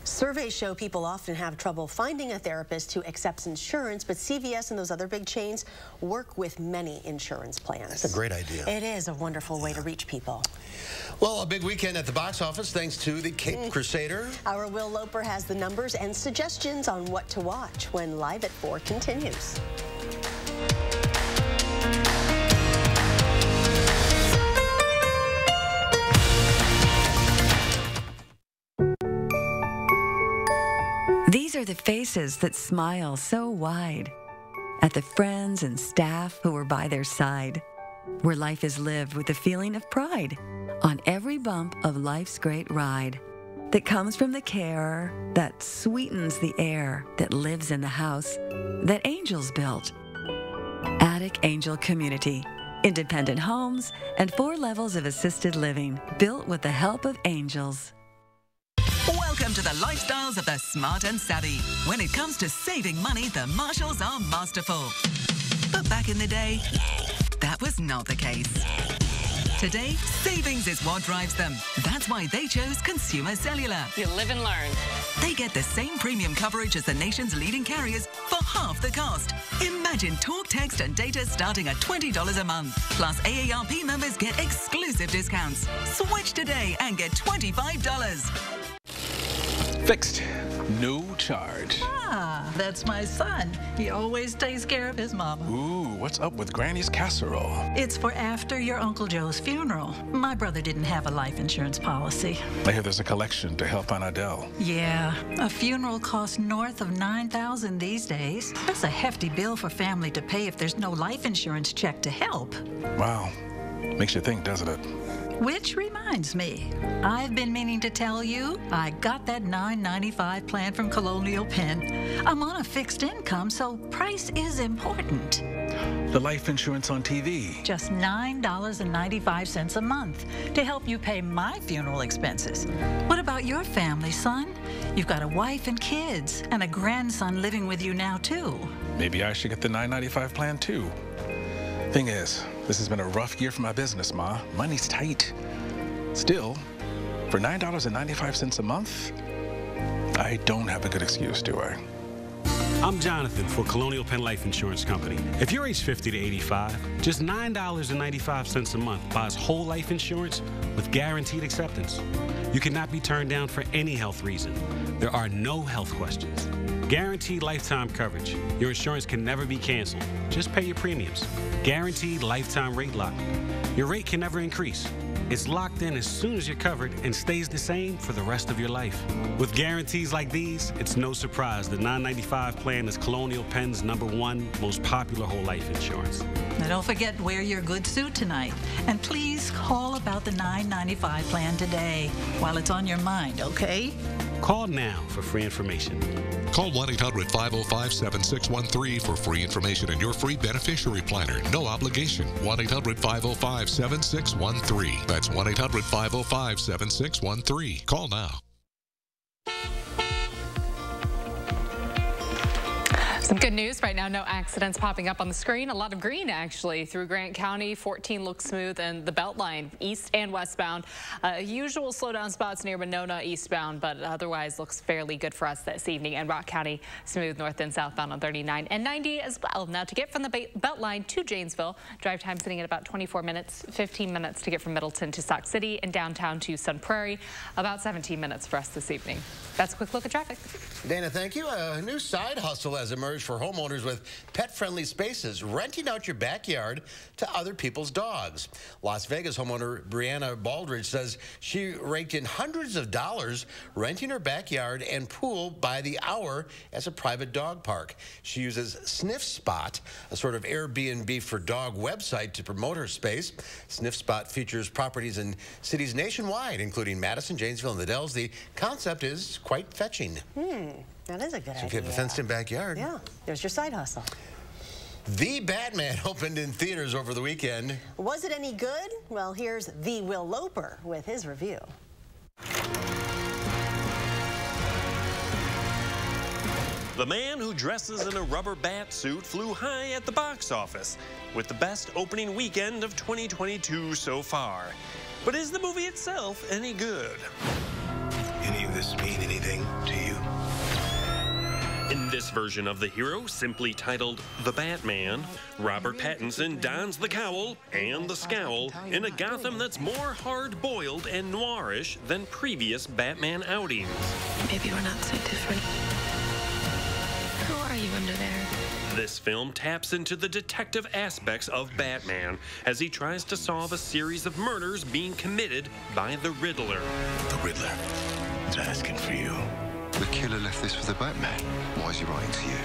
Surveys show people often have trouble finding a therapist who accepts insurance, but CVS and those other big chains work with many insurance plans. That's a great idea. It is a wonderful way to reach people. Well, a big weekend at the box office thanks to the Cape Crusader. Our Will Loper has the numbers and suggestions on what to watch when Live at 4 continues. These are the faces that smile so wide at the friends and staff who are by their side, where life is lived with a feeling of pride on every bump of life's great ride. that comes from the care that sweetens the air that lives in the house that angels built. Attic Angel Community. Independent homes and 4 levels of assisted living built with the help of angels. Welcome to the lifestyles of the smart and savvy. When it comes to saving money, the Marshalls are masterful. But back in the day, that was not the case. Today, savings is what drives them. That's why they chose Consumer Cellular. You live and learn. They get the same premium coverage as the nation's leading carriers for half the cost. Imagine talk, text, and data starting at $20 a month. Plus, AARP members get exclusive discounts. Switch today and get $25. Fixed. No charge. Ah, that's my son. He always takes care of his mama. Ooh, what's up with Granny's casserole? It's for after your Uncle Joe's funeral. My brother didn't have a life insurance policy. I hear there's a collection to help Aunt Adele. Yeah, a funeral costs north of $9,000 these days. That's a hefty bill for family to pay if there's no life insurance check to help. Wow. Makes you think, doesn't it? Which reminds me, I've been meaning to tell you, I got that $9.95 plan from Colonial Penn. I'm on a fixed income, so price is important. The life insurance on TV. Just $9.95 a month to help you pay my funeral expenses. What about your family, son? You've got a wife and kids, and a grandson living with you now, too. Maybe I should get the $9.95 plan, too. Thing is, this has been a rough year for my business, Ma. Money's tight. Still, for $9.95 a month, I don't have a good excuse, do I? I'm Jonathan for Colonial Penn Life Insurance Company. If you're age 50 to 85, just $9.95 a month buys whole life insurance with guaranteed acceptance. You cannot be turned down for any health reason. There are no health questions. Guaranteed lifetime coverage. Your insurance can never be canceled. Just pay your premiums. Guaranteed lifetime rate lock. Your rate can never increase. It's locked in as soon as you're covered and stays the same for the rest of your life. With guarantees like these, it's no surprise the $9.95 plan is Colonial Penn's #1 most popular whole life insurance. Now don't forget, wear your good suit tonight. And please call about the $9.95 plan today while it's on your mind, okay? Call now for free information. Call 1-800-505-7613 for free information and your free beneficiary planner. No obligation. 1-800-505-7613. That's 1-800-505-7613. Call now. Some good news right now, no accidents popping up on the screen. A lot of green, actually, through Grant County. 14 looks smooth, and the Beltline, east and westbound. Usual slowdown spots near Monona eastbound, but otherwise looks fairly good for us this evening. And Rock County, smooth north and southbound on 39 and 90 as well. Now, to get from the Beltline to Janesville, drive time sitting at about 24 minutes, 15 minutes to get from Middleton to Sauk City, and downtown to Sun Prairie, about 17 minutes for us this evening. That's a quick look at traffic. Dana, thank you. A new side hustle has emerged for homeowners with pet-friendly spaces, renting out your backyard to other people's dogs. Las Vegas homeowner Brianna Baldridge says she raked in hundreds of dollars renting her backyard and pool by the hour as a private dog park. She uses Sniff Spot, a sort of Airbnb for dog website, to promote her space. Sniff Spot features properties in cities nationwide, including Madison, Janesville, and the Dells. The concept is quite fetching. That is a good idea. So if you have a fenced-in backyard. Yeah, there's your side hustle. The Batman opened in theaters over the weekend. Was it any good? Well, here's the Will Loper with his review. The man who dresses in a rubber bat suit flew high at the box office with the best opening weekend of 2022 so far. But is the movie itself any good? Any of this mean anything to you? In this version of the hero, simply titled The Batman, Robert Pattinson dons the cowl and the scowl in a Gotham that's more hard-boiled and noirish than previous Batman outings. Maybe we're not so different. Who are you under there? This film taps into the detective aspects of Batman as he tries to solve a series of murders being committed by the Riddler. The Riddler is asking for you. The killer left this for the Batman. Why is he writing to you?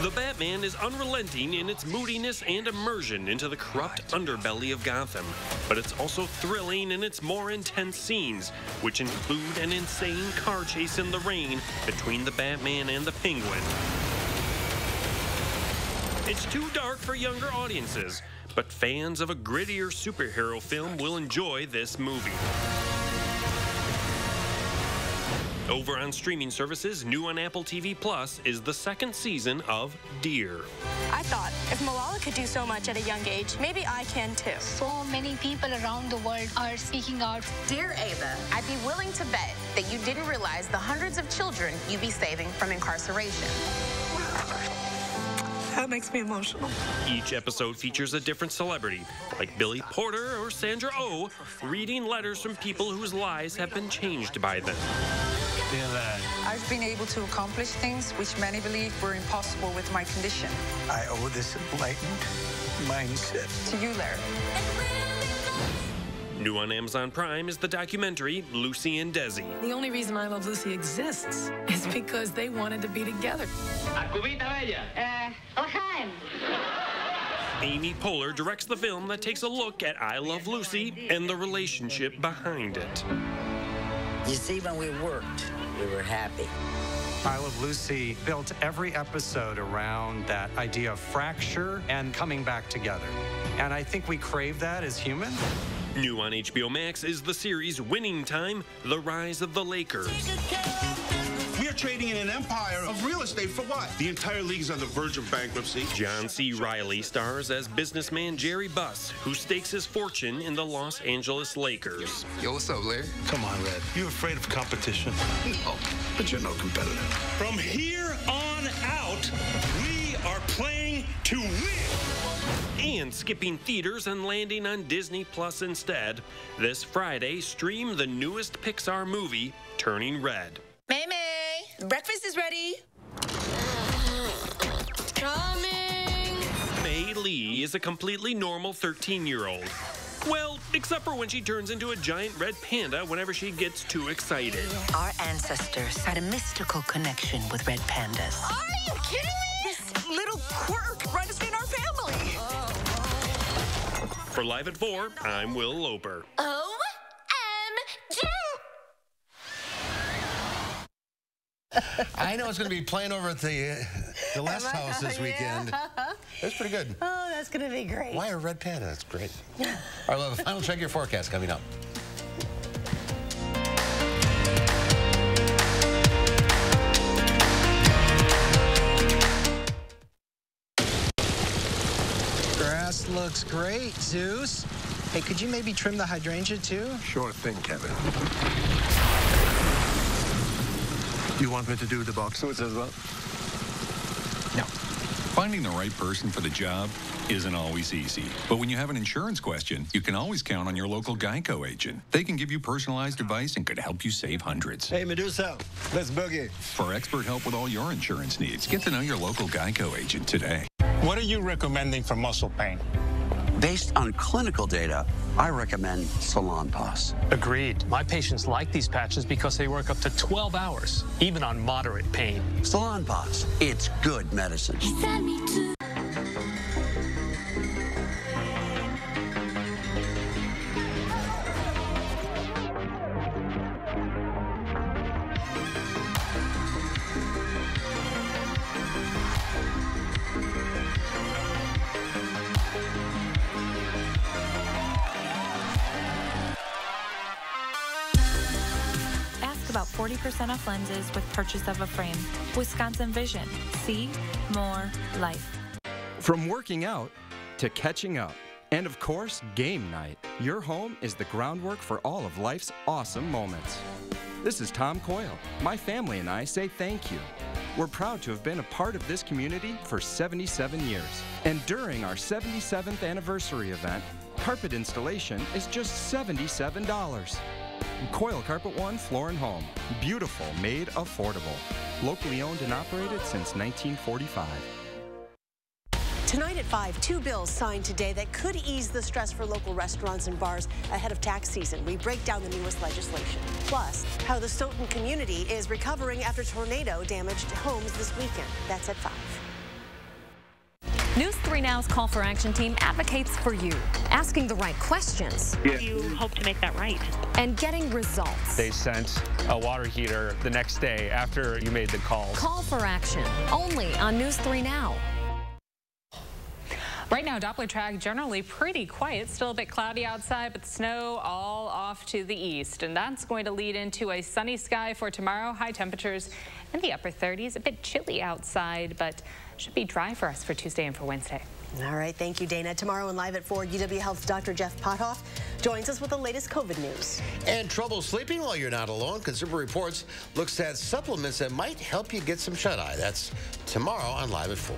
The Batman is unrelenting in its moodiness and immersion into the corrupt underbelly of Gotham. But it's also thrilling in its more intense scenes, which include an insane car chase in the rain between the Batman and the Penguin. It's too dark for younger audiences, but fans of a grittier superhero film will enjoy this movie. Over on streaming services, new on Apple TV Plus is the second season of Dear. I thought, if Malala could do so much at a young age, maybe I can too. So many people around the world are speaking out. Dear Ava, I'd be willing to bet that you didn't realize the hundreds of children you'd be saving from incarceration. That makes me emotional. Each episode features a different celebrity, like Billy Porter or Sandra Oh, reading letters from people whose lives have been changed by them. I've been able to accomplish things which many believe were impossible with my condition. I owe this enlightened mindset to you, Larry. New on Amazon Prime is the documentary Lucy and Desi. The only reason I Love Lucy exists is because they wanted to be together. Amy Poehler directs the film that takes a look at I Love Lucy and the relationship behind it. You see, when we worked, we were happy. I Love Lucy built every episode around that idea of fracture and coming back together. And I think we crave that as humans. New on HBO Max is the series Winning Time, The Rise of the Lakers. We are trading in an empire of real estate for what? The entire league's on the verge of bankruptcy. John C. Reilly stars as businessman Jerry Buss, who stakes his fortune in the Los Angeles Lakers. Yo, what's up, Larry? Come on, Red. You afraid of competition? No, but you're no competitor. From here on out, we are playing to win. And skipping theaters and landing on Disney Plus instead, this Friday, stream the newest Pixar movie, Turning Red. May, breakfast is ready. Coming. May Lee is a completely normal 13-year-old. Well, except for when she turns into a giant red panda whenever she gets too excited. Our ancestors had a mystical connection with red pandas. Are you kidding me? This little quirk runs in our family. For Live at 4, I'm Will Loper. OMG! I know it's going to be playing over at the Last House this weekend. That's pretty good. Oh, that's going to be great. Why a red panda? That's great. All right, we'll have a final check your forecast coming up. Grass looks great, Zeus. Hey, could you maybe trim the hydrangea too? Sure thing, Kevin. You want me to do the boxwoods as well? No. Finding the right person for the job isn't always easy. But when you have an insurance question, you can always count on your local Geico agent. They can give you personalized advice and could help you save hundreds. Hey, Medusa, let's boogie. For expert help with all your insurance needs, get to know your local Geico agent today. What are you recommending for muscle pain? Based on clinical data, I recommend Salonpas. Agreed. My patients like these patches because they work up to 12 hours, even on moderate pain. Salonpas, it's good medicine. About 40% off lenses with purchase of a frame. Wisconsin Vision. See more life. From working out to catching up, and of course, game night, your home is the groundwork for all of life's awesome moments. This is Tom Coyle. My family and I say thank you. We're proud to have been a part of this community for 77 years. And during our 77th anniversary event, carpet installation is just $77. Coyle Carpet One Floor and Home. Beautiful, made affordable. Locally owned and operated since 1945. Tonight at 5, 2 bills signed today that could ease the stress for local restaurants and bars ahead of tax season. We break down the newest legislation. Plus, how the Stoughton community is recovering after tornado damaged homes this weekend. That's at 5. News 3 Now's Call for Action team advocates for you, asking the right questions. Yeah. You hope to make that right. And getting results. They sent a water heater the next day after you made the call. Call for Action, only on News 3 Now. Right now, Doppler track generally pretty quiet. Still a bit cloudy outside, but the snow all off to the east. And that's going to lead into a sunny sky for tomorrow. High temperatures in the upper 30s. A bit chilly outside, but should be dry for us for Tuesday and for Wednesday. All right, thank you, Dana. Tomorrow and live at 4, UW Health's Dr. Jeff Pothoff joins us with the latest COVID news. And trouble sleeping? Well, you're not alone. Consumer Reports looks at supplements that might help you get some shut-eye. That's tomorrow on Live at 4.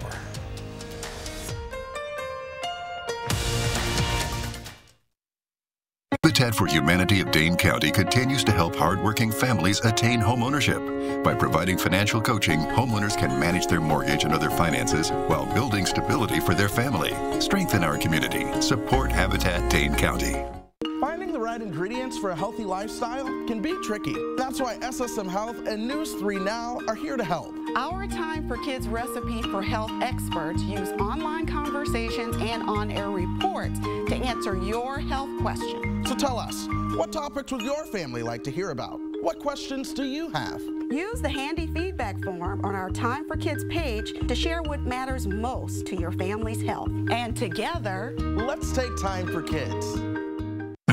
Habitat for Humanity of Dane County continues to help hardworking families attain homeownership. By providing financial coaching, homeowners can manage their mortgage and other finances while building stability for their family. Strengthen our community. Support Habitat Dane County. Finding the right ingredients for a healthy lifestyle can be tricky. That's why SSM Health and News 3 Now are here to help. Our Time for Kids recipe for health experts use online conversations and on-air reports to answer your health questions. So tell us, what topics would your family like to hear about? What questions do you have? Use the handy feedback form on our Time for Kids page to share what matters most to your family's health. And together, let's take time for kids.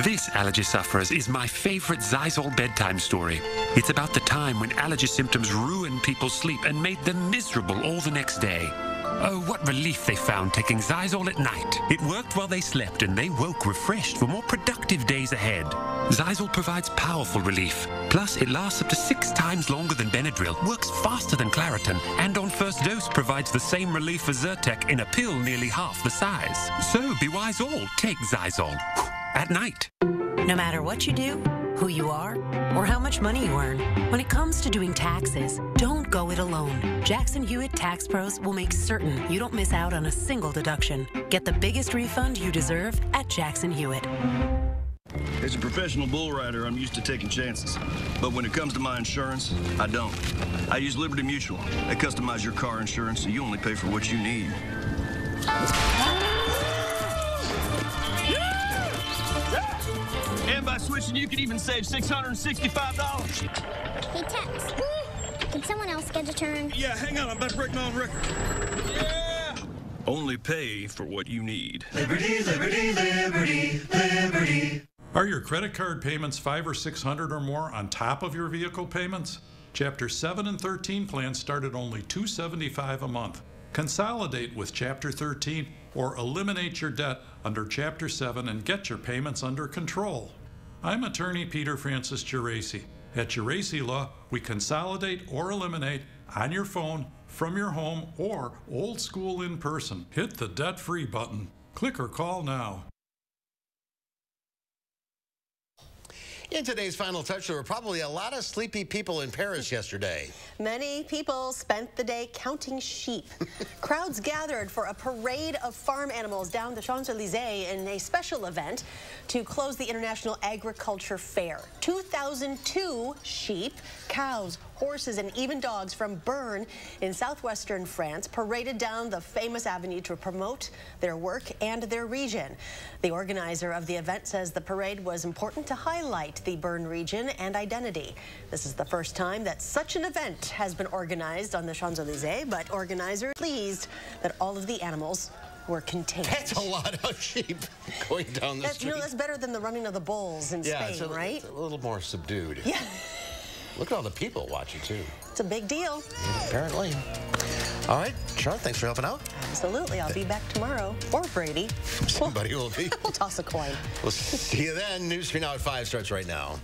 This, allergy sufferers, is my favorite Zysol bedtime story. It's about the time when allergy symptoms ruined people's sleep and made them miserable all the next day. Oh, what relief they found taking Zysol at night. It worked while they slept and they woke refreshed for more productive days ahead. Zysol provides powerful relief. Plus, it lasts up to 6 times longer than Benadryl, works faster than Claritin, and on first dose provides the same relief as Zyrtec in a pill nearly half the size. So, be wise all, take Zysol. At night. No matter what you do, who you are, or how much money you earn, when it comes to doing taxes, don't go it alone. Jackson Hewitt Tax Pros will make certain you don't miss out on a single deduction. Get the biggest refund you deserve at Jackson Hewitt. As a professional bull rider, I'm used to taking chances. But when it comes to my insurance, I don't. I use Liberty Mutual. They customize your car insurance so you only pay for what you need. And by switching, you can even save $665. Hey, Tex, can someone else get a turn? Yeah, hang on, I'm about to break my own record. Yeah! Only pay for what you need. Liberty, liberty, liberty, liberty. Are your credit card payments $500 or $600 or more on top of your vehicle payments? Chapter 7 and 13 plans start at only $275 a month. Consolidate with Chapter 13 or eliminate your debt under Chapter 7 and get your payments under control. I'm attorney Peter Francis Geraci. At Geraci Law, we consolidate or eliminate on your phone, from your home, or old school in person. Hit the debt-free button. Click or call now. In today's Final Touch, there were probably a lot of sleepy people in Paris yesterday. Many people spent the day counting sheep. Crowds gathered for a parade of farm animals down the Champs-Élysées in a special event to close the International Agriculture Fair. 2,002 sheep, cows, horses, and even dogs from Bern in southwestern France paraded down the famous avenue to promote their work and their region. The organizer of the event says the parade was important to highlight the Bern region and identity. This is the first time that such an event has been organized on the Champs-Élysées, but organizers are pleased that all of the animals were contained. That's a lot of sheep going down the street. You know, that's better than the running of the bulls in Spain, right? It's a little more subdued. Yeah. Look at all the people watching, too. It's a big deal. Yeah, apparently. All right, Charlotte, thanks for helping out. Absolutely. I'll be back tomorrow. Or Brady. Somebody will be. We'll toss a coin. We'll see you then. News 3 Now at 5 starts right now.